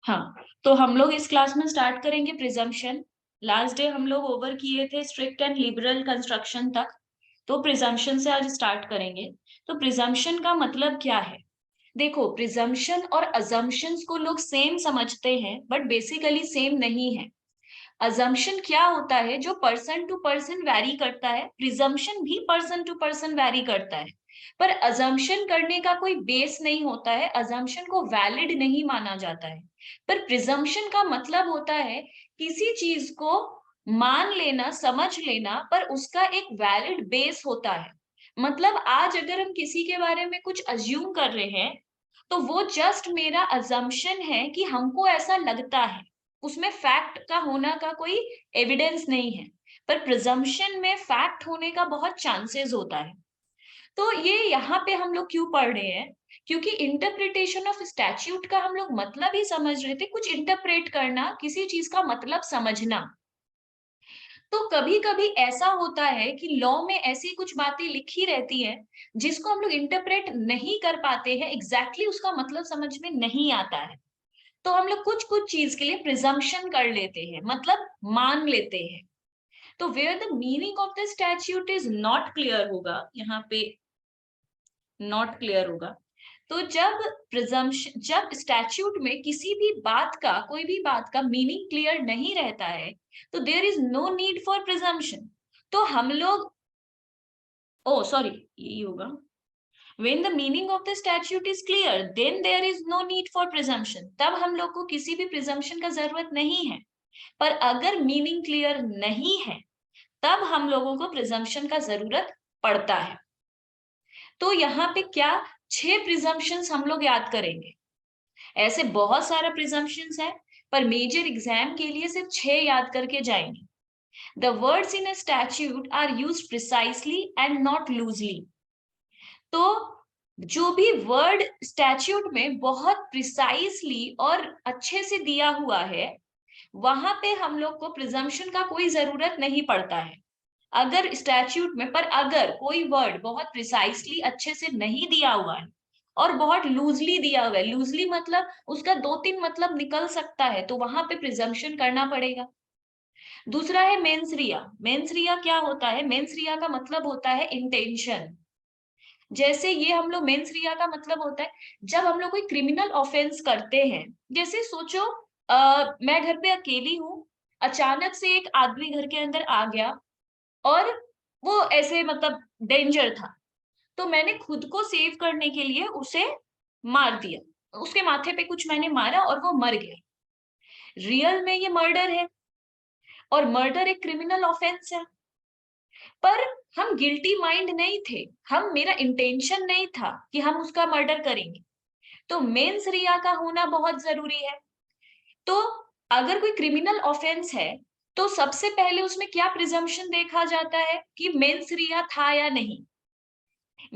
हाँ, तो हम लोग इस क्लास में स्टार्ट करेंगे प्रिजम्पशन। लास्ट डे हम लोग ओवर किए थे स्ट्रिक्ट एंड लिबरल कंस्ट्रक्शन तक। तो प्रिजम्पशन से आज स्टार्ट करेंगे। तो प्रिजम्पशन का मतलब क्या है? देखो, प्रिजम्पशन और अजम्पशंस को लोग सेम समझते हैं, बट बेसिकली सेम नहीं है। अजम्पशन क्या होता है? जो पर्सन टू पर्सन वैरी करता है। प्रिजम्पशन भी पर्सन टू पर्सन वैरी करता है, पर अजम्पशन करने का कोई बेस नहीं होता है, अजम्पशन को वैलिड नहीं माना जाता है। पर प्रिजम्पशन का मतलब होता है किसी चीज को मान लेना, समझ लेना, पर उसका एक वैलिड बेस होता है। मतलब आज अगर हम किसी के बारे में कुछ अज्यूम कर रहे हैं, तो वो जस्ट मेरा अजम्पशन है कि हमको ऐसा लगता है, उसमें फैक्ट का होना का कोई एविडेंस नहीं है। पर प्रिजम्पशन में फैक्ट होने का बहुत चांसेस होता है। तो ये यहाँ पे हम लोग क्यों पढ़ रहे हैं? क्योंकि इंटरप्रिटेशन ऑफ स्टैट्यूट का हम लोग मतलब ही समझ रहे थे, कुछ इंटरप्रेट करना, किसी चीज का मतलब समझना। तो कभी कभी ऐसा होता है कि लॉ में ऐसी कुछ बातें लिखी रहती हैं जिसको हम लोग इंटरप्रेट नहीं कर पाते हैं, एग्जैक्टली उसका मतलब समझ में नहीं आता है। तो हम लोग कुछ कुछ चीज के लिए प्रिजम्पशन कर लेते हैं, मतलब मान लेते हैं। तो where the meaning of the statute is not clear होगा, यहाँ पे नॉट क्लियर होगा। तो जब स्टैट्यूट में किसी भी बात का, कोई भी बात का मीनिंग क्लियर नहीं रहता है, तो there is no need for presumption. तो हम लोग, ओ सॉरी, यही होगा। When the meaning of the statute is clear, then there is no need for presumption. तब हम लोग को किसी भी presumption का जरूरत नहीं है। पर अगर मीनिंग क्लियर नहीं है, तब हम लोगों को प्रिजम्पशन का जरूरत पड़ता है। तो यहाँ पे क्या 6 प्रिजम्पशंस हम लोग याद करेंगे। ऐसे बहुत सारा प्रिजम्पशंस है, पर मेजर एग्जाम के लिए सिर्फ 6 याद करके जाएंगे। The words in a statute are used precisely and not loosely. तो जो भी वर्ड स्टैट्यूट में बहुत प्रिसाइसली और अच्छे से दिया हुआ है, वहां पे हम लोग को प्रिजम्पशन का कोई जरूरत नहीं पड़ता है। अगर स्टैट्यूट में, पर अगर कोई वर्ड बहुत प्रिसाइसली अच्छे से नहीं दिया हुआ है और बहुत लूजली दिया हुआ है, लूजली मतलब उसका 2-3 मतलब निकल सकता है, तो वहां पे प्रिजम्पशन करना पड़ेगा। दूसरा है मेंस रिया। मेंस रिया क्या होता है? मेंस रिया का मतलब होता है इंटेंशन। जैसे ये हम लोग, मेंस रिया का मतलब होता है जब हम लोग कोई क्रिमिनल ऑफेंस करते हैं। जैसे सोचो, मैं घर पे अकेली हूँ, अचानक से एक आदमी घर के अंदर आ गया और वो ऐसे मतलब डेंजर था, तो मैंने खुद को सेव करने के लिए उसे मार दिया, उसके माथे पे कुछ मैंने मारा और वो मर गया। रियल में ये मर्डर है, और मर्डर एक क्रिमिनल ऑफेंस है। पर हम गिल्टी माइंड नहीं थे, हम, मेरा इंटेंशन नहीं था कि हम उसका मर्डर करेंगे। तो मेंस रिया का होना बहुत जरूरी है। तो अगर कोई क्रिमिनल ऑफेंस है, तो सबसे पहले उसमें क्या प्रिजम्पशन देखा जाता है कि मेंस रिया था या नहीं।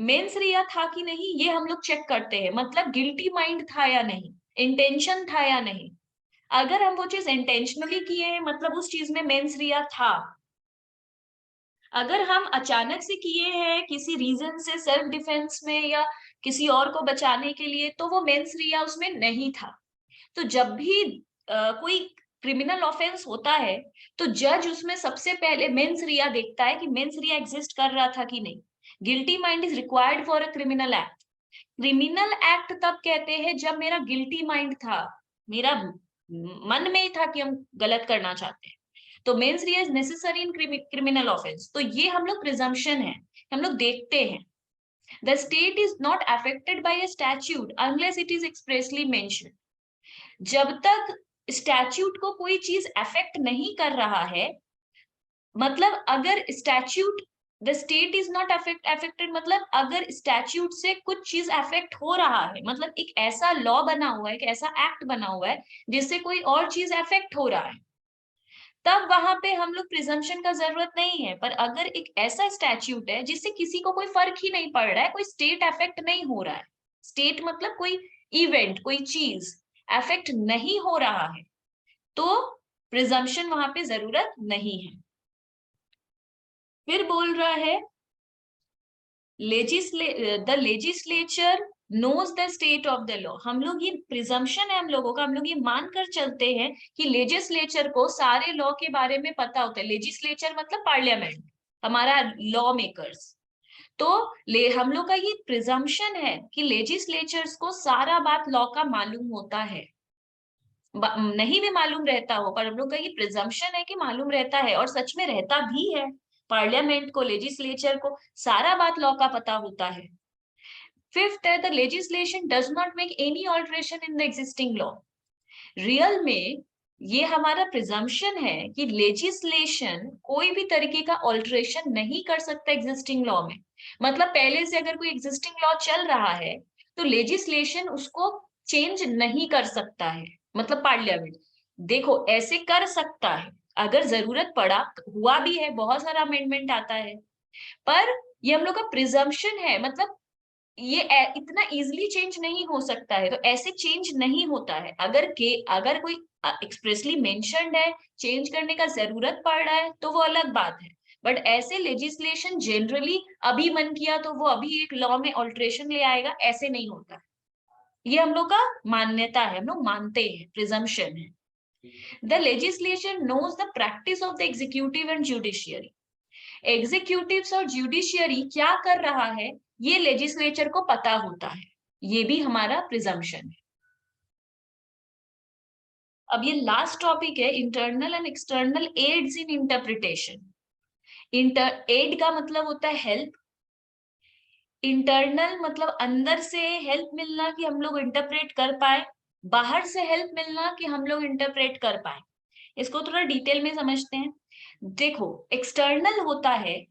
मेंस रिया था कि नहीं, ये हम लोग चेक करते हैं, मतलब गिल्टी माइंड था या नहीं, इंटेंशन था या नहीं। अगर हम वो चीज इंटेंशनली किए हैं, मतलब उस चीज में मेंस रिया था। अगर हम अचानक से किए हैं किसी रीजन से, सेल्फ डिफेंस में या किसी और को बचाने के लिए, तो वो मेंस रिया उसमें नहीं था। तो जब भी कोई क्रिमिनल ऑफेंस होता है, तो जज उसमें सबसे पहले मेंस रिया देखता है कि मेंस रिया एग्जिस्ट कर रहा था कि नहीं। Guilty mind is required for a criminal act. Criminal act तब कहते हैं जब मेरा गिल्टी माइंड था, मेरा मन में ही था कि हम गलत करना चाहते हैं। तो mains Riya is necessary in criminal offence. तो ये हम लोग प्रिजम्पशन है, हम लोग देखते हैं। The state is not affected by a statute unless it is expressly mentioned. जब तक स्टैट्यूट को कोई चीज अफेक्ट नहीं कर रहा है, मतलब अगर statute, the state is not affected मतलब अगर स्टैट्यूट से कुछ चीज अफेक्ट हो रहा है, मतलब एक ऐसा लॉ बना हुआ है, एक ऐसा एक्ट बना हुआ है जिससे कोई और चीज अफेक्ट हो रहा है, तब वहां पे हम लोग प्रिजम्पशन का जरूरत नहीं है। पर अगर एक ऐसा स्टैट्यूट है जिससे किसी को कोई फर्क ही नहीं पड़ रहा है, कोई स्टेट अफेक्ट नहीं हो रहा है, स्टेट मतलब कोई इवेंट, कोई चीज अफेक्ट नहीं हो रहा है, तो प्रिजम्पशन वहां पे जरूरत नहीं है। फिर बोल रहा है the legislature knows the state of the law। हम लोग ये प्रिजम्पशन है हम लोगों का, हम लोग ये मान कर चलते हैं कि लेजिस्लेचर को सारे लॉ के बारे में पता होता है। लेजिस्लेचर मतलब पार्लियामेंट, हमारा लॉ मेकर्स। तो हम लोग का ये प्रिजम्पशन है कि लेजिस्लेचर्स को सारा बात लॉ का मालूम होता है। नहीं भी मालूम रहता हो, पर हम लोग का ये प्रिजम्पशन है कि मालूम रहता है, और सच में रहता भी है। पार्लियामेंट को, लेजिस्लेचर को सारा बात लॉ का पता होता है। फिफ्थ है, the legislation does not make any alteration in the existing law. Real में ये हमारा प्रिजम्पशन है कि लेजिस्लेशन कोई भी तरीके का ऑल्टरेशन नहीं कर सकता एग्जिस्टिंग लॉ में। मतलब पहले से अगर कोई एग्जिस्टिंग लॉ चल रहा है तो लेजिस्लेशन उसको चेंज नहीं कर सकता है। मतलब पार्लियामेंट देखो ऐसे कर सकता है अगर जरूरत पड़ा, हुआ भी है, बहुत सारा अमेंडमेंट आता है, पर ये हम लोग का प्रिजम्पशन है। मतलब ये इतना इजिली चेंज नहीं हो सकता है, तो ऐसे चेंज नहीं होता है। अगर कोई एक्सप्रेसली मेंशन्ड है, चेंज करने का जरूरत पड़ रहा है, तो वो अलग बात है। बट ऐसे लेजिस्लेशन जनरली अभी मन किया तो वो अभी एक लॉ में ऑल्टरेशन ले आएगा, ऐसे नहीं होता। ये हम लोग का मान्यता है, हम लोग मानते हैं, प्रिजम्पशन है। The legislation knows the practice of the executive and judiciary. Executives और जुडिशियरी क्या कर रहा है ये लेजिस्लेचर को पता होता है, ये भी हमारा प्रिजम्पशन है। अब ये लास्ट टॉपिक है, internal and external aids in interpretation. Aid का मतलब होता है हेल्प, इंटरनल मतलब अंदर से हेल्प मिलना कि हम लोग इंटरप्रेट कर पाए, बाहर से हेल्प मिलना कि हम लोग इंटरप्रेट कर पाए। इसको थोड़ा डिटेल में समझते हैं। देखो, एक्सटर्नल होता है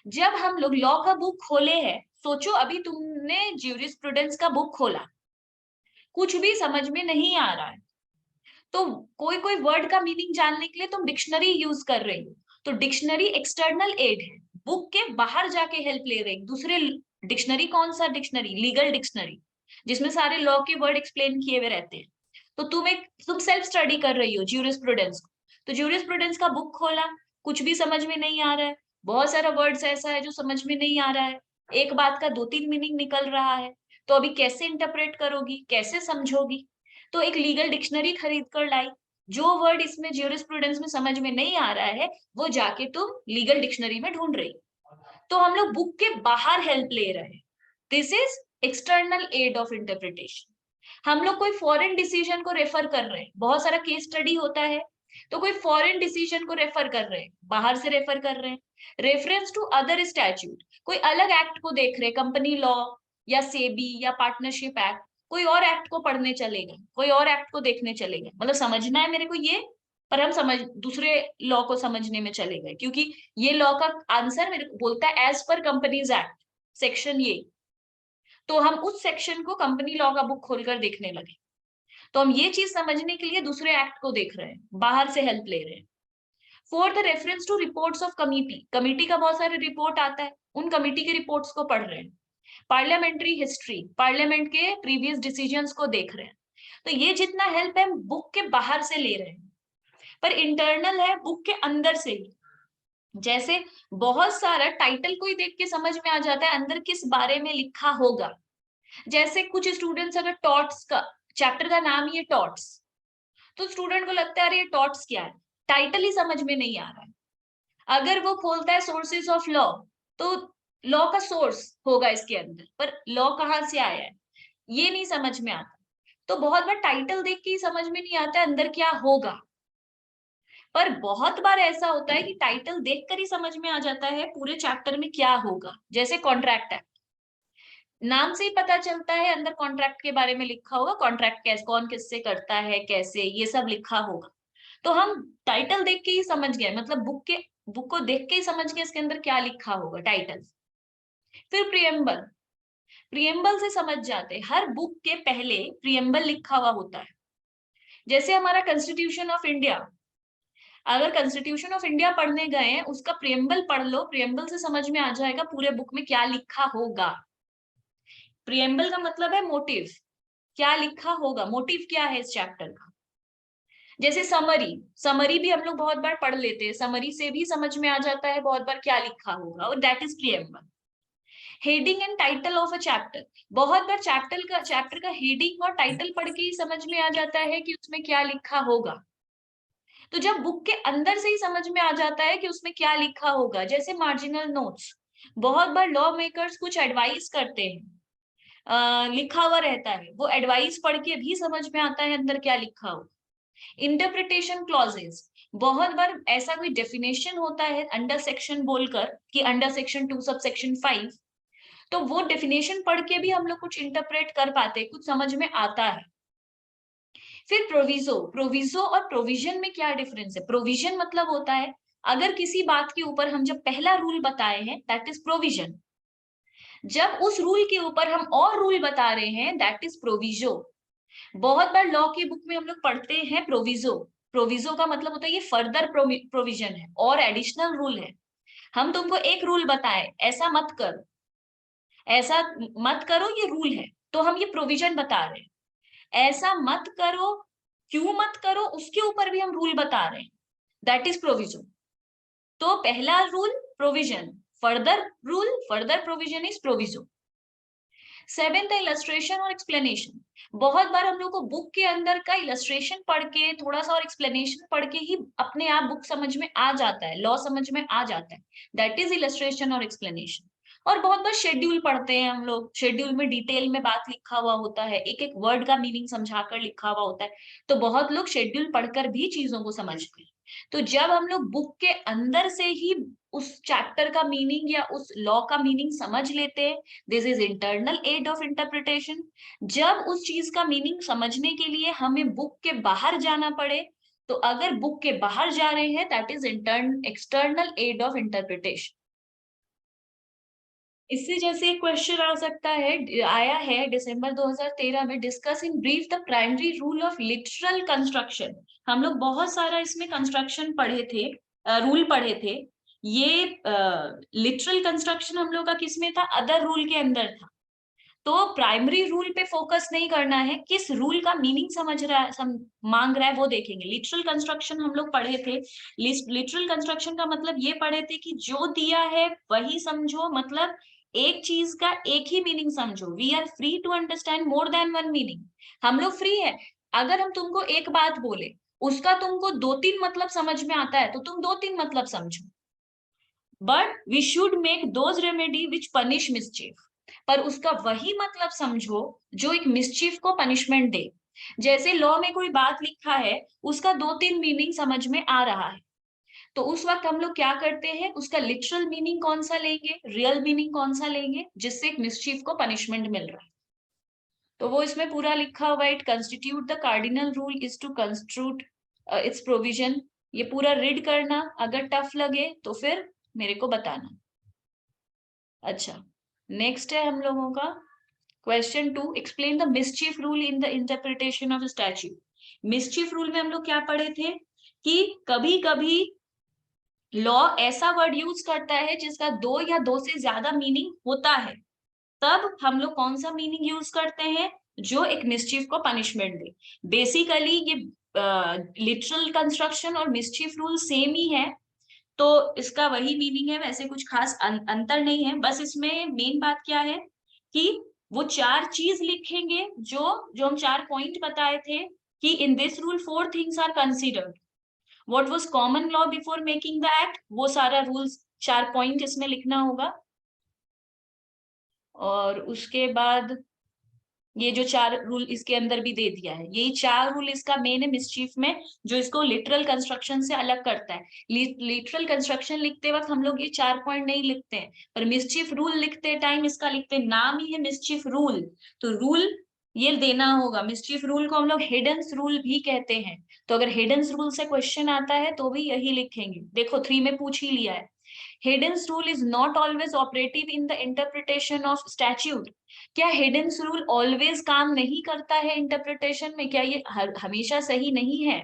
जब हम लोग लॉ का बुक खोले हैं। सोचो अभी तुमने ज्यूरिस्प्रूडेंस का बुक खोला, कुछ भी समझ में नहीं आ रहा है, तो कोई कोई वर्ड का मीनिंग जानने के लिए तुम डिक्शनरी यूज कर रही हो, तो डिक्शनरी एक्सटर्नल एड है, बुक के बाहर जाके हेल्प ले रही। दूसरे डिक्शनरी, कौन सा डिक्शनरी? लीगल डिक्शनरी, जिसमें सारे लॉ के वर्ड एक्सप्लेन किए हुए रहते हैं। तो तुम सेल्फ स्टडी कर रही हो ज्यूरिस्प्रूडेंस को, तो ज्यूरिस्प्रूडेंस का बुक खोला, कुछ भी समझ में नहीं आ रहा है, बहुत सारा वर्ड्स ऐसा है जो समझ में नहीं आ रहा है, एक बात का दो तीन मीनिंग निकल रहा है, तो अभी कैसे इंटरप्रेट करोगी, कैसे समझोगी? तो एक लीगल डिक्शनरी खरीद कर लाई, जो वर्ड इसमें ज्यूरिस्प्रूडेंस में समझ में नहीं आ रहा है वो जाके तुम लीगल डिक्शनरी में ढूंढ रही। तो हम लोग बुक के बाहर हेल्प ले रहे हैं, this is external aid of interpretation. हम लोग कोई फॉरेन डिसीजन को रेफर कर रहे हैं, बहुत सारा केस स्टडी होता है, तो कोई फॉरेन डिसीजन को रेफर कर रहे हैं, बाहर से रेफर कर रहे हैं। रेफरेंस टू अदर स्टैट्यूट, कोई अलग एक्ट को देख रहे, कंपनी लॉ या सेबी या पार्टनरशिप एक्ट, कोई और एक्ट को पढ़ने चले गए, कोई और एक्ट को देखने चले गए, मतलब समझना है मेरे को ये, पर हम समझ दूसरे लॉ को समझने में चले गए, क्योंकि ये लॉ का आंसर मेरे को बोलता है as per companies act section ये, तो हम उस सेक्शन को कंपनी लॉ का बुक खोलकर देखने लगे। तो हम ये चीज समझने के लिए दूसरे एक्ट को देख रहे हैं, बाहर से हेल्प ले रहे हैं। Fourth, reference to reports of committee, committee का बहुत सारे रिपोर्ट आता है, उन कमिटी के रिपोर्ट्स को पढ़ रहे हैं। पार्लियामेंट्री हिस्ट्री, पार्लियामेंट के प्रीवियस डिसीजंस को देख रहे हैं। तो ये जितना हेल्प है हम बुक के बाहर से ले रहे हैं, पर इंटरनल है बुक के अंदर से ही। जैसे बहुत सारा टाइटल को ही देख के समझ में आ जाता है अंदर किस बारे में लिखा होगा। जैसे कुछ स्टूडेंट्स अगर टॉर्ट्स का, चैप्टर का नाम ही है टॉर्ट्स, तो स्टूडेंट को लगता है अरे ये टॉर्ट्स क्या है, टाइटल ही समझ में नहीं आ रहा है। अगर वो खोलता है सोर्सेज ऑफ लॉ, तो लॉ का सोर्स होगा इसके अंदर, पर लॉ कहाँ से आया है ये नहीं समझ में आता। तो बहुत बार टाइटल देख के ही समझ में नहीं आता है अंदर क्या होगा, पर बहुत बार ऐसा होता है कि टाइटल देखकर ही समझ में आ जाता है पूरे चैप्टर में क्या होगा। जैसे कॉन्ट्रैक्ट एक्ट, नाम से ही पता चलता है अंदर कॉन्ट्रैक्ट के बारे में लिखा होगा, कॉन्ट्रैक्ट कैसे, कौन किससे करता है, कैसे, ये सब लिखा होगा। तो हम टाइटल देख के ही समझ गए, मतलब बुक को देख के ही समझ गए इसके अंदर क्या लिखा होगा, टाइटल। फिर प्रियम्बल, प्रियम्बल से समझ जाते हैं, हर बुक के पहले प्रियम्बल लिखा हुआ होता है। जैसे हमारा कॉन्स्टिट्यूशन ऑफ इंडिया, अगर कॉन्स्टिट्यूशन ऑफ इंडिया पढ़ने गए हैं, उसका प्रियम्बल पढ़ लो, प्रियम्बल से समझ में आ जाएगा पूरे बुक में क्या लिखा होगा। प्रियम्बल का मतलब है मोटिव, क्या लिखा होगा, मोटिव क्या है इस चैप्टर का। जैसे समरी, समरी भी हम लोग बहुत बार पढ़ लेते हैं, समरी से भी समझ में आ जाता है बहुत बार क्या लिखा होगा, और that is preamble. Heading and title of a chapter, बहुत बार चैप्टर का हेडिंग और टाइटल पढ़ के ही समझ में आ जाता है कि उसमें क्या लिखा होगा। तो जब बुक के अंदर से ही समझ में आ जाता है कि उसमें क्या लिखा होगा, जैसे मार्जिनल नोट्स, बहुत बार लॉ मेकर्स कुछ एडवाइस करते हैं, लिखा हुआ रहता है, वो एडवाइस पढ़ के भी समझ में आता है अंदर क्या लिखा हो। इंटरप्रिटेशन क्लॉजेस, बहुत बार ऐसा कोई डेफिनेशन होता है अंडर सेक्शन बोलकर कि अंडर सेक्शन 2 सब सेक्शन 5, तो वो डेफिनेशन पढ़ के भी हम लोग कुछ इंटरप्रेट कर पाते हैं, कुछ समझ में आता है। फिर प्रोविजो, प्रोविजो और प्रोविजन में क्या डिफरेंस है? प्रोविजन मतलब होता है अगर किसी बात के ऊपर हम जब पहला रूल बताए हैं दैट इज प्रोविजन, जब उस रूल के ऊपर हम और रूल बता रहे हैं दैट इज प्रोविजो। बहुत बार लॉ की बुक में हम लोग पढ़ते हैं प्रोविजो, प्रोविजो का मतलब होता है ये फर्दर प्रोविजन है और एडिशनल रूल है। हम तुमको एक रूल बताएं ऐसा मत करो, ऐसा मत करो ये रूल है, तो हम ये प्रोविजन बता रहे हैं। ऐसा मत करो, क्यों मत करो, उसके ऊपर भी हम रूल बता रहे हैं, दैट इज प्रोविजन। तो पहला rule provision, further rule further provision is proviso. Seventh है इलस्ट्रेशन और एक्सप्लेनेशन, बहुत बार हम लोग को बुक के अंदर का इलस्ट्रेशन पढ़ के थोड़ा सा और एक्सप्लेनेशन पढ़ के ही अपने आप बुक समझ में आ जाता है, लॉ समझ में आ जाता है, दैट इज इलस्ट्रेशन और एक्सप्लेनेशन। और बहुत बार शेड्यूल पढ़ते हैं हम लोग, शेड्यूल में डिटेल में बात लिखा हुआ होता है, एक एक वर्ड का मीनिंग समझाकर लिखा हुआ होता है, तो बहुत लोग शेड्यूल पढ़कर भी चीजों को समझते हैं। तो जब हम लोग बुक के अंदर से ही उस चैप्टर का मीनिंग या उस लॉ का मीनिंग समझ लेते हैं, this is internal aid of interpretation. जब उस चीज का मीनिंग समझने के लिए हमें बुक के बाहर जाना पड़े, तो अगर बुक के बाहर जा रहे हैं that is external aid of interpretation. इससे जैसे एक क्वेश्चन आ सकता है, आया है दिसंबर 2013 में, discuss in brief the primary rule of literal construction. हम लोग बहुत सारा इसमें कंस्ट्रक्शन पढ़े थे, रूल पढ़े थे। ये लिटरल कंस्ट्रक्शन हम लोग का किस में था? अदर रूल के अंदर था। तो प्राइमरी रूल पे फोकस नहीं करना है, किस रूल का मीनिंग समझ रहा है, मांग रहा है वो देखेंगे। लिटरल कंस्ट्रक्शन हम लोग पढ़े थे। लिटरल कंस्ट्रक्शन का मतलब ये पढ़े थे कि जो दिया है वही समझो, मतलब एक चीज का एक ही मीनिंग समझो। We are free to understand more than one meaning, हम लोग फ्री है। अगर हम तुमको एक बात बोले, उसका तुमको दो तीन मतलब समझ में आता है तो तुम दो तीन मतलब समझो, but we should make those remedy which punish mischief, पर उसका वही मतलब समझो जो एक मिसचीफ को पनिशमेंट दे। जैसे लॉ में कोई बात लिखा है, उसका दो तीन मीनिंग समझ में आ रहा है, तो उस वक्त हम लोग क्या करते हैं, उसका लिटरल मीनिंग कौन सा लेंगे, रियल मीनिंग कौन सा लेंगे, जिससे एक मिसचीफ को पनिशमेंट मिल रहा है। तो वो इसमें पूरा लिखा हुआ है, it constitute the cardinal rule is to construe its provision. ये पूरा रीड करना, अगर टफ लगे तो फिर मेरे को बताना। अच्छा, नेक्स्ट है हम लोगों का question 2, explain the mischief rule in the interpretation of statute. Mischief rule में हम लोग क्या पढ़े थे कि कभी कभी लॉ ऐसा वर्ड यूज करता है जिसका दो या दो से ज्यादा मीनिंग होता है, तब हम लोग कौन सा मीनिंग यूज करते हैं, जो एक मिसचीफ को पनिशमेंट दे। बेसिकली ये लिटरल कंस्ट्रक्शन और मिसचीफ रूल सेम ही है, तो इसका वही मीनिंग है, वैसे कुछ खास अंतर नहीं है। बस इसमें मेन बात क्या है कि वो चार चीज लिखेंगे, जो जो हम चार पॉइंट बताए थे कि in this rule four things are considered, what was common law before making the act, वो सारा रूल्स चार पॉइंट इसमें लिखना होगा। और उसके बाद ये जो चार रूल इसके अंदर भी दे दिया है, यही चार रूल इसका मेन है मिसचीफ में, जो इसको लिटरल कंस्ट्रक्शन से अलग करता है। लिटरल कंस्ट्रक्शन लिखते वक्त हम लोग ये चार पॉइंट नहीं लिखते हैं, पर मिसचीफ रूल लिखते टाइम इसका लिखते, नाम ही है मिसचीफ रूल, तो रूल ये देना होगा। मिसचीफ रूल को हम लोग हिडन्स रूल भी कहते हैं, तो अगर हिडन्स रूल से क्वेश्चन आता है तो भी यही लिखेंगे। देखो 3 में पूछ ही लिया है। Heydon's rule is not always operative in the interpretation of statute. क्या हिडन्स रूल ऑलवेज काम नहीं करता है इंटरप्रिटेशन में, क्या ये हमेशा सही नहीं है?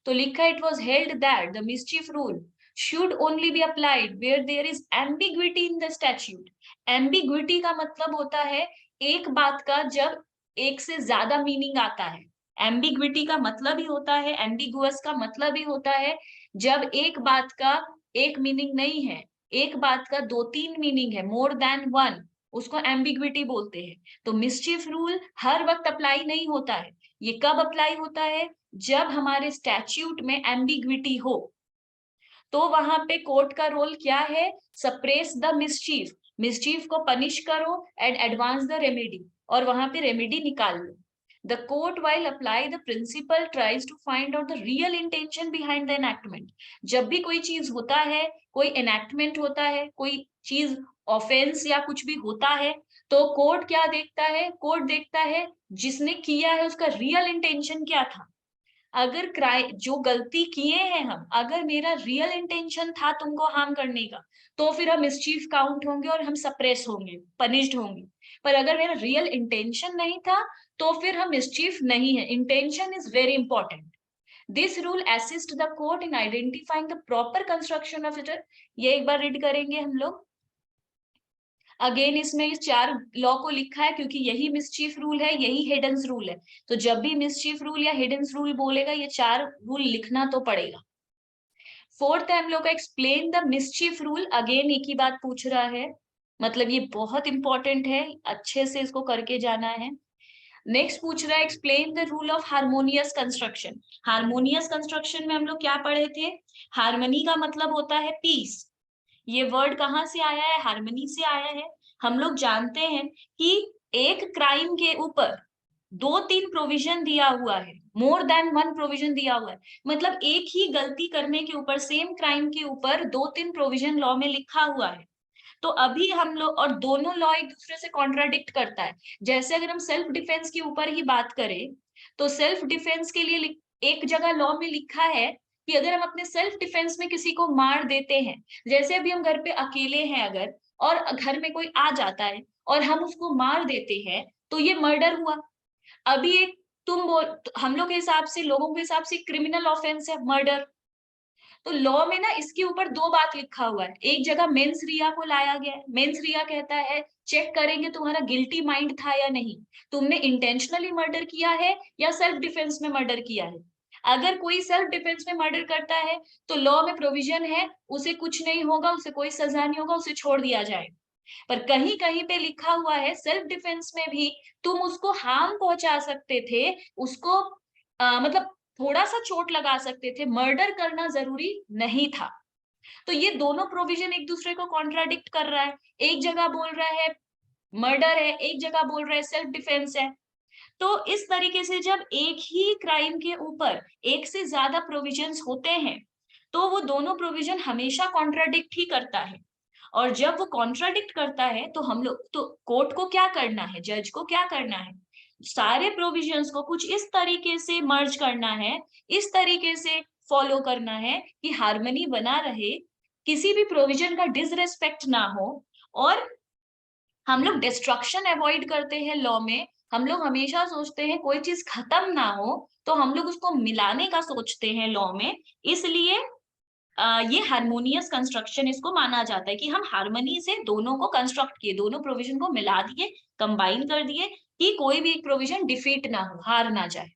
तो लिखा, it was held that the mischief rule should only be applied where there is ambiguity in the statute। ambiguity का मतलब होता है एक बात का जब एक से ज्यादा मीनिंग आता है। ambiguity का मतलब ही होता है, ambiguous का मतलब ही होता है जब एक बात का एक मीनिंग नहीं है, एक बात का दो तीन मीनिंग है, मोर देन वन, उसको एम्बिग्विटी बोलते हैं। तो मिसचीफ रूल हर वक्त अप्लाई नहीं होता है। ये कब अप्लाई होता है? जब हमारे स्टैट्यूट में एम्बिग्विटी हो। तो वहां पे कोर्ट का रोल क्या है? सप्रेस द मिसचीफ, मिसचीफ को पनिश करो एंड एडवांस द रेमेडी, और वहां पे रेमेडी निकाल लो। The court while apply the principle tries to find out the real intention behind the enactment. जब भी कोई चीज होता है, कोई एनैक्टमेंट होता है, कोई चीज ऑफेंस या कुछ भी होता है, तो कोर्ट क्या देखता है? कोर्ट देखता है जिसने किया है उसका रियल इंटेंशन क्या था। अगर क्राइम, जो गलती किए हैं हम, अगर मेरा रियल इंटेंशन था तुमको हार्म करने का, तो फिर हम मिसचीफ काउंट होंगे और हम सप्रेस होंगे, पनिश्ड होंगे। पर अगर मेरा रियल इंटेंशन नहीं था, तो फिर हम मिसचीफ नहीं है। Intention is very important. This rule assist the court in identifying the proper construction of it. ये एक बार रीड करेंगे हम लोग। अगेन इसमें इस 4 लॉ को लिखा है क्योंकि यही मिसचीफ रूल है, यही हिडन्स रूल है। तो जब भी मिसचीफ रूल या हिडन्स रूल बोलेगा, ये 4 रूल लिखना तो पड़ेगा। फोर्थ है हम लोग का explain the mischief rule. Again एक ही बात पूछ रहा है, मतलब ये बहुत इंपॉर्टेंट है, अच्छे से इसको करके जाना है। नेक्स्ट पूछ रहा है explain the rule of harmonious construction. Harmonious construction में हम लोग क्या पढ़े थे? हार्मनी का मतलब होता है पीस। ये वर्ड कहाँ से आया है? हार्मनी से आया है। हम लोग जानते हैं कि एक क्राइम के ऊपर 2-3 प्रोविजन दिया हुआ है, मोर देन 1 प्रोविजन दिया हुआ है। मतलब एक ही गलती करने के ऊपर, सेम क्राइम के ऊपर 2-3 प्रोविजन लॉ में लिखा हुआ है। तो अभी हम लोग, और दोनों लॉ एक दूसरे से कॉन्ट्राडिक्ट करता है। जैसे अगर हम सेल्फ डिफेंस के ऊपर ही बात करें, तो सेल्फ डिफेंस के लिए एक जगह लॉ में लिखा है कि अगर हम अपने सेल्फ डिफेंस में किसी को मार देते हैं, जैसे अभी हम घर पे अकेले हैं अगर, और घर में कोई आ जाता है और हम उसको मार देते हैं, तो ये मर्डर हुआ। अभी एक तुम बोल, हम लोग के हिसाब से, लोगों के हिसाब से क्रिमिनल ऑफेंस है मर्डर। तो लॉ में ना इसके ऊपर 2 बात लिखा हुआ है। एक जगह मेंस रिया को लाया गया है। मेंस रिया कहता है चेक करेंगे तुम्हारा गिल्टी माइंड था या नहीं, तुमने इंटेंशनली मर्डर किया है या सेल्फ डिफेंस में मर्डर किया है। अगर कोई सेल्फ डिफेंस में मर्डर करता है, तो लॉ में प्रोविजन है उसे कुछ नहीं होगा, उसे कोई सजा नहीं होगा, उसे छोड़ दिया जाए। पर कहीं कहीं पे लिखा हुआ है सेल्फ डिफेंस में भी तुम उसको हार्म पहुंचा सकते थे, उसको मतलब थोड़ा सा चोट लगा सकते थे, मर्डर करना जरूरी नहीं था। तो ये दोनों प्रोविजन एक दूसरे को कॉन्ट्राडिक्ट कर रहा है। एक जगह बोल रहा है मर्डर है, एक जगह बोल रहा है सेल्फ डिफेंस है। तो इस तरीके से जब एक ही क्राइम के ऊपर एक से ज्यादा प्रोविजंस होते हैं, तो वो दोनों प्रोविजन हमेशा कॉन्ट्राडिक्ट ही करता है। और जब वो कॉन्ट्राडिक्ट करता है, तो हम लोग, तो कोर्ट को क्या करना है, जज को क्या करना है? सारे प्रोविजंस को कुछ इस तरीके से मर्ज करना है, इस तरीके से फॉलो करना है कि हार्मनी बना रहे, किसी भी प्रोविजन का डिसरेस्पेक्ट ना हो। और हम लोग डिस्ट्रक्शन अवॉइड करते हैं लॉ में। हम लोग हमेशा सोचते हैं कोई चीज खत्म ना हो, तो हम लोग उसको मिलाने का सोचते हैं लॉ में। इसलिए ये हार्मोनियस कंस्ट्रक्शन इसको माना जाता है कि हम हार्मनी से दोनों को कंस्ट्रक्ट किए, दोनों प्रोविजन को मिला दिए, कंबाइन कर दिए, कि कोई भी एक प्रोविजन डिफीट ना हो, हार ना जाए।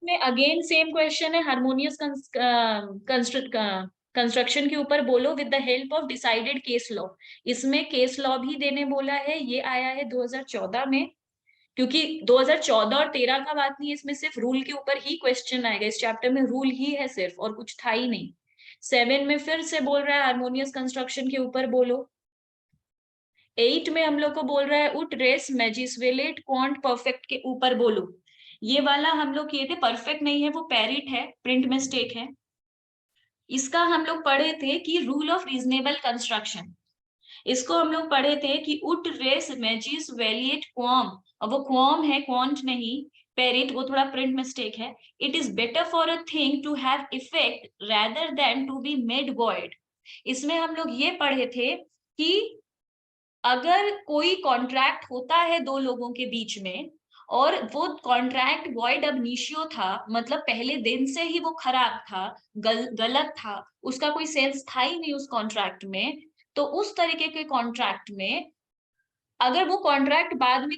में अगेन सेम क्वेश्चन है, हार्मोनियस कंस्ट्रक्शन के ऊपर बोलो with the help of decided case law. इसमें केस लॉ भी देने बोला है, ये आया है 2014 में। क्योंकि 2014 और 13 का बात नहीं है, इसमें सिर्फ रूल के ऊपर ही क्वेश्चन आएगा, इस चैप्टर में रूल ही है सिर्फ, और कुछ था ही नहीं। 7 में फिर से बोल रहा है हार्मोनियस कंस्ट्रक्शन के ऊपर बोलो। 8 में हम लोग को बोल रहा है उट रेस मैजिस्वेलेट क्वांट परफेक्ट के ऊपर बोलो। ये वाला हम लोग किए थे, परफेक्ट नहीं है वो पेरिट है, प्रिंट मिस्टेक है। इसका हम लोग पढ़े थे कि रूल ऑफ रीजनेबल कंस्ट्रक्शन। इसको हम लोग पढ़े थे कि उट रेस मैजिस वेलिएट क्वाम, और वो क्वाम है, क्वांट नहीं, पेरिट, वो थोड़ा प्रिंट मिस्टेक है। It is better for a thing to have effect rather than to be made void. इसमें हम लोग ये पढ़े थे कि अगर कोई कॉन्ट्रैक्ट होता है दो लोगों के बीच में, और वो कॉन्ट्रैक्ट वॉइड अब निशियो था, मतलब पहले दिन से ही वो खराब था, गलत था, उसका कोई सेंस था ही नहीं उस कॉन्ट्रैक्ट में, तो उस तरीके के कॉन्ट्रैक्ट में अगर वो कॉन्ट्रैक्ट बाद में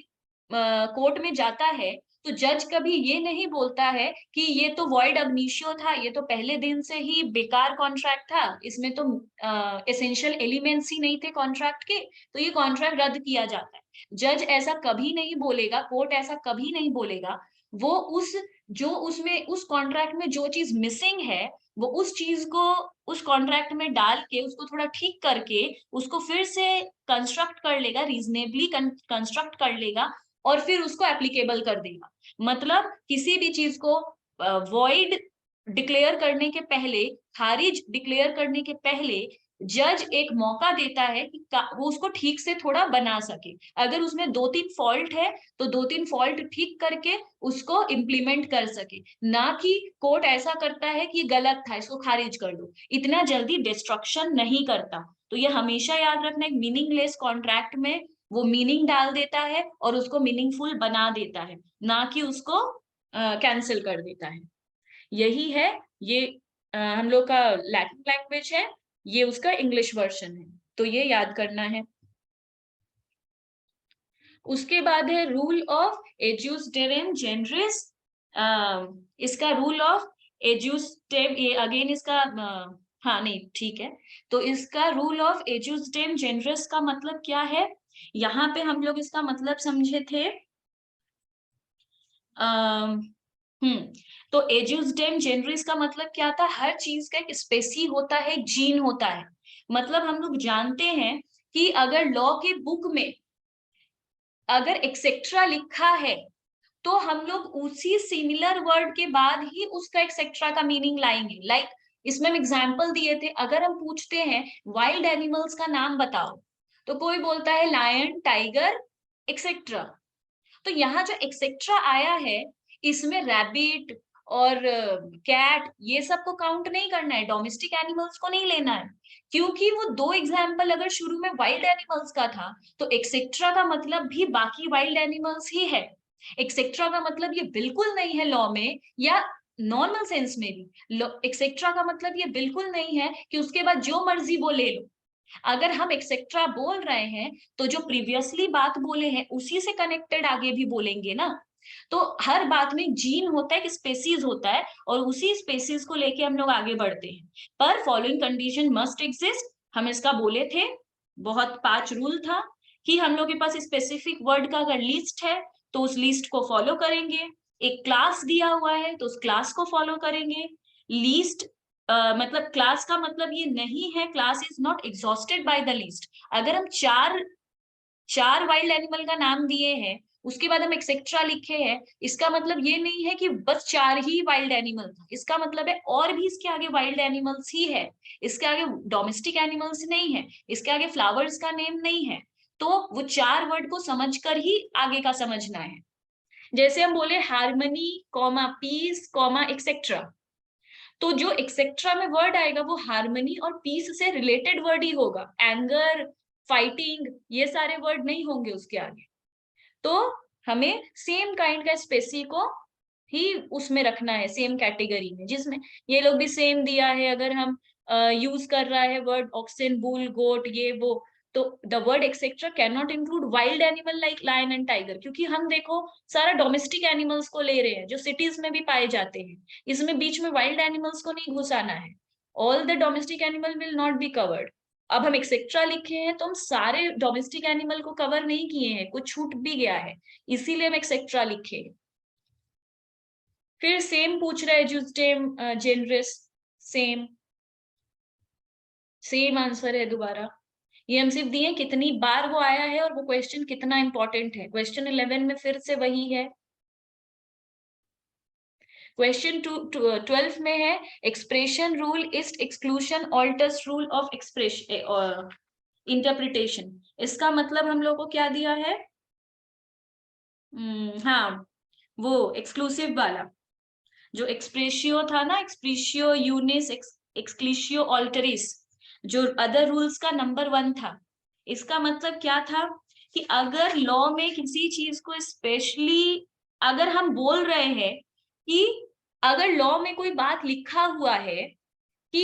कोर्ट में जाता है, तो जज कभी ये नहीं बोलता है कि ये तो वॉइड अब इनिशियो था, ये तो पहले दिन से ही बेकार कॉन्ट्रैक्ट था, इसमें तो एसेंशियल एलिमेंट्स ही नहीं थे कॉन्ट्रैक्ट के, तो ये कॉन्ट्रैक्ट रद्द किया जाता है। जज ऐसा कभी नहीं बोलेगा, कोर्ट ऐसा कभी नहीं बोलेगा। वो जो उसमें उस कॉन्ट्रैक्ट में जो चीज मिसिंग है, वो उस चीज को उस कॉन्ट्रैक्ट में डाल के उसको थोड़ा ठीक करके उसको फिर से कंस्ट्रक्ट कर लेगा, रीजनेबली कंस्ट्रक्ट कर लेगा, और फिर उसको एप्लीकेबल कर देगा। मतलब किसी भी चीज को वॉइड डिक्लेयर करने के पहले, खारिज डिक्लेयर करने के पहले जज एक मौका देता है कि वो उसको ठीक से थोड़ा बना सके। अगर उसमें 2-3 फॉल्ट है तो 2-3 फॉल्ट ठीक करके उसको इम्प्लीमेंट कर सके, ना कि कोर्ट ऐसा करता है कि गलत था इसको खारिज कर दो। इतना जल्दी डिस्ट्रक्शन नहीं करता। तो ये हमेशा याद रखना, एक मीनिंगलेस कॉन्ट्रैक्ट में वो मीनिंग डाल देता है और उसको मीनिंगफुल बना देता है, ना कि उसको कैंसिल कर देता है। यही है ये हम लोग का लैटिन लैंग्वेज है, ये उसका इंग्लिश वर्जन है, तो ये याद करना है। उसके बाद है रूल ऑफ एज्यूस्टेरियम जेनरिस। इसका रूल ऑफ एज्यूस्टेम, ये अगेन इसका हाँ नहीं ठीक है। तो इसका रूल ऑफ एज्यूस्टेम जेनरिस का मतलब क्या है, यहाँ पे हम लोग इसका मतलब समझे थे। तो एज्यूस्डेम जेनरिस का मतलब क्या था, हर चीज का एक स्पेसी होता है, एक जीन होता है। मतलब हम लोग जानते हैं कि अगर लॉ के बुक में अगर एक्सेट्रा लिखा है तो हम लोग उसी सिमिलर वर्ड के बाद ही उसका एक्सेट्रा का मीनिंग लाएंगे। लाइक इसमें हम एग्जाम्पल दिए थे, अगर हम पूछते हैं वाइल्ड एनिमल्स का नाम बताओ, तो कोई बोलता है लायन, टाइगर, एक्सेट्रा। तो यहाँ जो एक्सेट्रा आया है, इसमें रैबिट और कैट ये सब को काउंट नहीं करना है, डोमेस्टिक एनिमल्स को नहीं लेना है। क्योंकि वो 2 एग्जाम्पल अगर शुरू में वाइल्ड एनिमल्स का था, तो एक्सेट्रा का मतलब भी बाकी वाइल्ड एनिमल्स ही है। एक्सेट्रा का मतलब ये बिल्कुल नहीं है लॉ में, या नॉर्मल सेंस में भी एक्सेट्रा का मतलब ये बिल्कुल नहीं है कि उसके बाद जो मर्जी वो ले लो। अगर हम एक्सेट्रा बोल रहे हैं तो जो प्रीवियसली बात बोले हैं उसी से कनेक्टेड आगे भी बोलेंगे ना। तो हर बात में जीन होता है, एक स्पेसीज होता है, और उसी स्पेसीज को लेके हम लोग आगे बढ़ते हैं। पर फॉलोइंग कंडीशन मस्ट एग्जिस्ट, हम इसका बोले थे, बहुत 5 रूल था कि हम लोग के पास स्पेसिफिक वर्ड का अगर लिस्ट है तो उस लिस्ट को फॉलो करेंगे, एक क्लास दिया हुआ है तो उस क्लास को फॉलो करेंगे। लीस्ट मतलब क्लास का मतलब ये नहीं है, class is not exhausted by the list. अगर हम चार वाइल्ड एनिमल का नाम दिए हैं, उसके बाद हम एक्सेट्रा लिखे हैं, इसका मतलब ये नहीं है कि बस 4 ही वाइल्ड एनिमल था, इसका मतलब है और भी इसके आगे वाइल्ड एनिमल्स ही है, इसके आगे डोमेस्टिक एनिमल्स नहीं है, इसके आगे फ्लावर्स का नेम नहीं है। तो वो 4 वर्ड को समझकर ही आगे का समझना है। जैसे हम बोले harmony comma peace comma etcetera, तो जो एक्सेट्रा में वर्ड आएगा वो हार्मनी और पीस से रिलेटेड वर्ड ही होगा। एंगर, फाइटिंग, ये सारे वर्ड नहीं होंगे उसके आगे। तो हमें सेम काइंड का स्पेसी को ही उसमें रखना है, सेम कैटेगरी में, जिसमें ये लोग भी सेम दिया है। अगर हम यूज कर रहा है वर्ड ऑक्सन, बुल, गोट, ये वो, तो the word etcetera can not include wild animal like lion and tiger, क्योंकि हम देखो सारा डोमेस्टिक एनिमल्स को ले रहे हैं जो सिटीज में भी पाए जाते हैं, इसमें बीच में वाइल्ड एनिमल्स को नहीं घुसाना है। All the domestic animal will not be covered. अब हम एक्सेट्रा लिखे हैं तो हम सारे डोमेस्टिक एनिमल को कवर नहीं किए हैं, कुछ छूट भी गया है, इसीलिए हम एक्सेट्रा लिखे। फिर सेम पूछ रहा है एज्यूस्टेम जेनरिस, सेम सेम आंसर है दोबारा। ये हम सिर्फ दिए कितनी बार वो आया है और वो क्वेश्चन कितना इंपॉर्टेंट है। क्वेश्चन 11 में फिर से वही है। क्वेश्चन 12 में है expression rule is exclusion alters rule of expression interpretation. इसका मतलब हम लोग को क्या दिया है, हाँ वो एक्सक्लूसिव वाला जो एक्सप्रेशियो था ना, एक्सप्रेशियो यूनिस एक्सक्लूशियो ऑल्टरिस, जो अदर रूल्स का नंबर 1 था। इसका मतलब क्या था कि अगर लॉ में किसी चीज को स्पेशली अगर हम बोल रहे हैं कि अगर लॉ में कोई बात लिखा हुआ है कि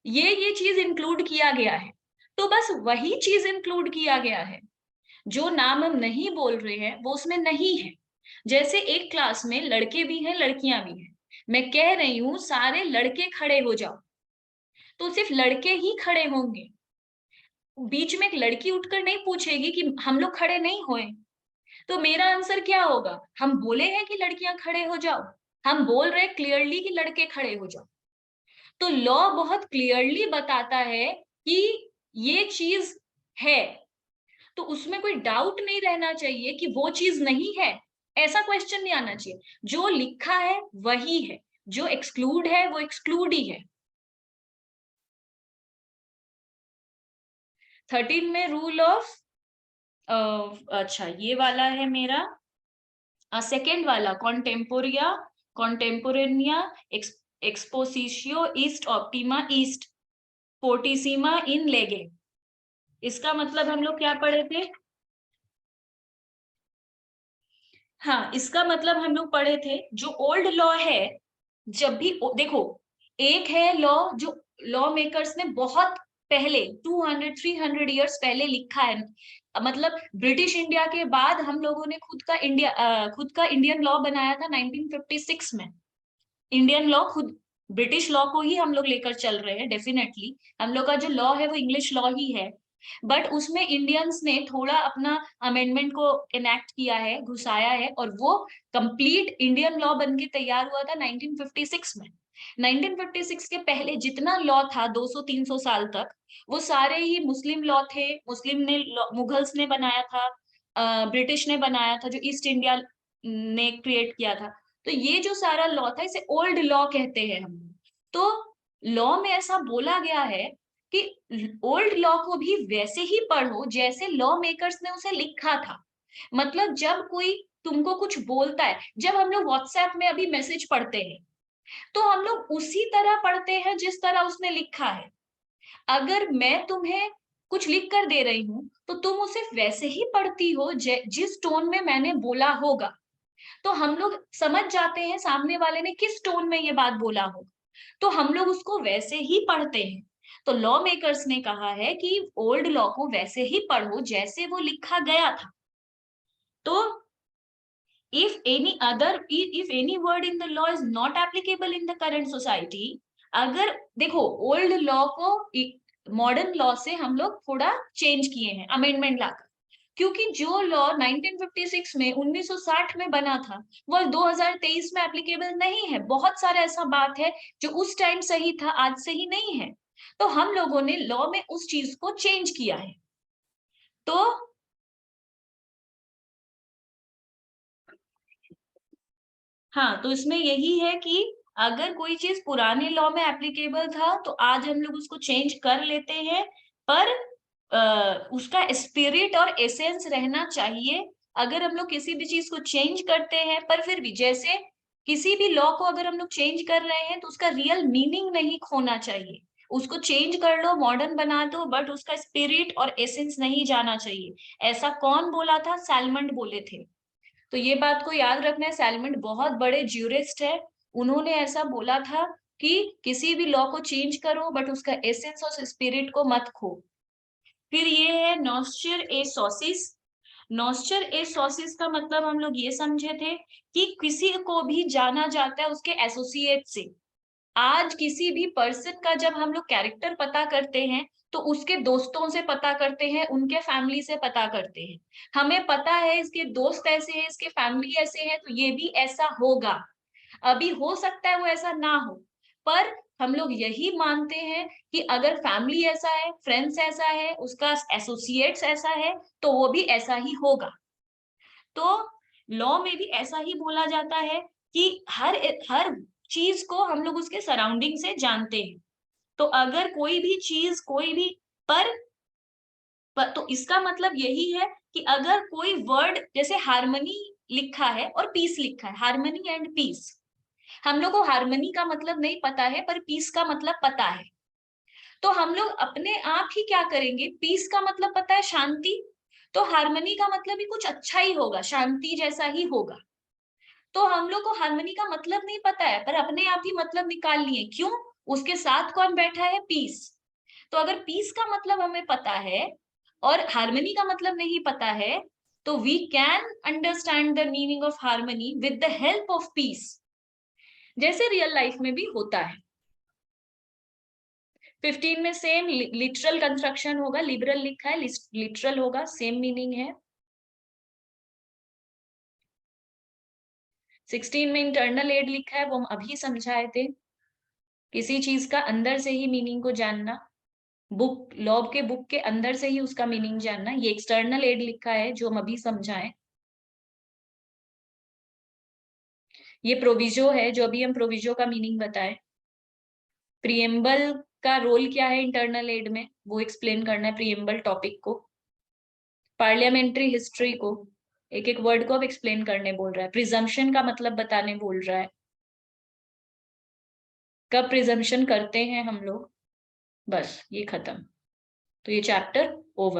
ये चीज इंक्लूड किया गया है, तो बस वही चीज इंक्लूड किया गया है। जो नाम हम नहीं बोल रहे हैं वो उसमें नहीं है। जैसे एक क्लास में लड़के भी हैं लड़कियां भी हैं, मैं कह रही हूं सारे लड़के खड़े हो जाओ, तो सिर्फ लड़के ही खड़े होंगे। बीच में एक लड़की उठकर नहीं पूछेगी कि हम लोग खड़े नहीं हुए। तो मेरा आंसर क्या होगा? हम बोले हैं कि लड़कियां खड़े हो जाओ, हम बोल रहे क्लियरली कि लड़के खड़े हो जाओ। तो लॉ बहुत क्लियरली बताता है कि ये चीज है, तो उसमें कोई डाउट नहीं रहना चाहिए कि वो चीज नहीं है। ऐसा क्वेश्चन नहीं आना चाहिए। जो लिखा है वही है, जो एक्सक्लूड है वो एक्सक्लूड ही है। 13 में रूल ऑफ, अच्छा ये वाला है मेरा सेकेंड वाला, कॉन्टेम्पोरिया कॉन्टेम्पोरेनिया एक्सपोसिशियो ईस्ट ऑप्टिमा ईस्ट फोर्टिसिमा इन लेगे। इसका मतलब हम लोग क्या पढ़े थे? हाँ, इसका मतलब हम लोग पढ़े थे जो ओल्ड लॉ है, जब भी देखो, एक है लॉ जो लॉ मेकर्स ने बहुत पहले 200-300 इयर्स पहले लिखा है, मतलब ब्रिटिश इंडिया के बाद हम लोगों ने खुद का इंडियन लॉ बनाया था 1956 में। इंडियन लॉ खुद, ब्रिटिश लॉ को ही हम लोग लेकर चल रहे हैं डेफिनेटली। हम लोग का जो लॉ है वो इंग्लिश लॉ ही है, बट उसमें इंडियंस ने थोड़ा अपना अमेंडमेंट को इनेक्ट किया है, घुसाया है, और वो कंप्लीट इंडियन लॉ बन के तैयार हुआ था 1956 में। 1956 के पहले जितना लॉ था 200-300 साल तक, वो सारे ही मुस्लिम लॉ थे। मुगल्स ने बनाया था, ब्रिटिश ने बनाया था, जो ईस्ट इंडिया ने क्रिएट किया था। तो ये जो सारा लॉ था इसे ओल्ड लॉ कहते हैं हम। तो लॉ में ऐसा बोला गया है कि ओल्ड लॉ को भी वैसे ही पढ़ो जैसे लॉ मेकर्स ने उसे लिखा था। मतलब जब कोई तुमको कुछ बोलता है, जब हम लोग व्हाट्सएप में अभी मैसेज पढ़ते हैं, तो हम लोग उसी तरह पढ़ते हैं जिस तरह उसने लिखा है। अगर मैं तुम्हें कुछ लिख कर दे रही हूं, तो तुम उसे वैसे ही पढ़ती हो जिस टोन में मैंने बोला होगा। तो हम लोग समझ जाते हैं सामने वाले ने किस टोन में ये बात बोला हो, तो हम लोग उसको वैसे ही पढ़ते हैं। तो लॉ मेकर्स ने कहा है कि ओल्ड लॉ को वैसे ही पढ़ो जैसे वो लिखा गया था। तो if any word in the law is not applicable in the current society, अगर देखो ओल्ड लॉ को मॉडर्न लॉ से हम लोग थोड़ा चेंज किए हैं अमेंडमेंट लाकर, क्योंकि जो लॉ 1956 में 1960 में बना था वो 2023 में एप्लीकेबल नहीं है। बहुत सारा ऐसा बात है जो उस टाइम सही था आज सही नहीं है, तो हम लोगों ने लॉ में उस चीज को चेंज किया है। तो हाँ, तो इसमें यही है कि अगर कोई चीज पुराने लॉ में एप्लीकेबल था तो आज हम लोग उसको चेंज कर लेते हैं, पर उसका स्पिरिट और एसेंस रहना चाहिए। अगर हम लोग किसी भी चीज को चेंज करते हैं, पर फिर भी जैसे किसी भी लॉ को अगर हम लोग चेंज कर रहे हैं तो उसका रियल मीनिंग नहीं खोना चाहिए। उसको चेंज कर लो, मॉडर्न बना दो, बट उसका स्पिरिट और एसेंस नहीं जाना चाहिए। ऐसा कौन बोला था? सैलमंड बोले थे। तो ये बात को याद रखना है, सैलमंड बहुत बड़े ज्यूरिस्ट है। उन्होंने ऐसा बोला था कि किसी भी लॉ को चेंज करो बट उसका एसेंस और स्पिरिट को मत खो। फिर ये है नॉस्चर ए सॉसिस। नॉस्चर ए सॉसिस का मतलब हम लोग ये समझे थे कि किसी को भी जाना जाता है उसके एसोसिएट से। आज किसी भी पर्सन का जब हम लोग कैरेक्टर पता करते हैं तो उसके दोस्तों से पता करते हैं, उनके फैमिली से पता करते हैं। हमें पता है इसके दोस्त ऐसे हैं, इसके फैमिली ऐसे हैं, तो ये भी ऐसा होगा। अभी हो सकता है वो ऐसा ना हो, पर हम लोग यही मानते हैं कि अगर फैमिली ऐसा है, फ्रेंड्स ऐसा है, उसका एसोसिएट्स ऐसा है, तो वो भी ऐसा ही होगा। तो लॉ में भी ऐसा ही बोला जाता है कि हर हर चीज को हम लोग उसके सराउंडिंग से जानते हैं। तो अगर कोई भी चीज कोई भी पर, तो इसका मतलब यही है कि अगर कोई वर्ड जैसे हार्मनी लिखा है और पीस लिखा है, हार्मनी एंड पीस, हम लोग को हार्मनी का मतलब नहीं पता है पर पीस का मतलब पता है। तो हम लोग अपने आप ही क्या करेंगे, पीस का मतलब पता है शांति, तो हार्मनी का मतलब भी कुछ अच्छा ही होगा, शांति जैसा ही होगा। तो हम लोग को हार्मनी का मतलब नहीं पता है पर अपने आप ही मतलब निकाल लिए, क्यों? उसके साथ कौन बैठा है? पीस। तो अगर पीस का मतलब हमें पता है और हार्मनी का मतलब नहीं पता है, तो we can understand the meaning of harmony with the help of peace, जैसे रियल लाइफ में भी होता है। 15 में सेम लिटरल कंस्ट्रक्शन होगा, लिबरल लिखा है, लिटरल होगा, सेम मीनिंग है। 16 में इंटरनल एड लिखा है, वो हम अभी समझाए थे, किसी चीज का अंदर से ही मीनिंग को जानना, बुक लॉब के बुक के अंदर से ही उसका मीनिंग जानना। ये एक्सटर्नल एड लिखा है जो हम अभी समझाए। ये प्रोविजो है जो अभी हम प्रोविजो का मीनिंग बताए। प्रिएम्बल का रोल क्या है इंटरनल एड में, वो एक्सप्लेन करना है प्रिएम्बल टॉपिक को। पार्लियामेंट्री हिस्ट्री को एक एक वर्ड को अब एक्सप्लेन करने बोल रहा है। प्रिजम्पशन का मतलब बताने बोल रहा है, कब प्रिजम्पशन करते हैं हम लोग, बस ये खत्म। तो ये चैप्टर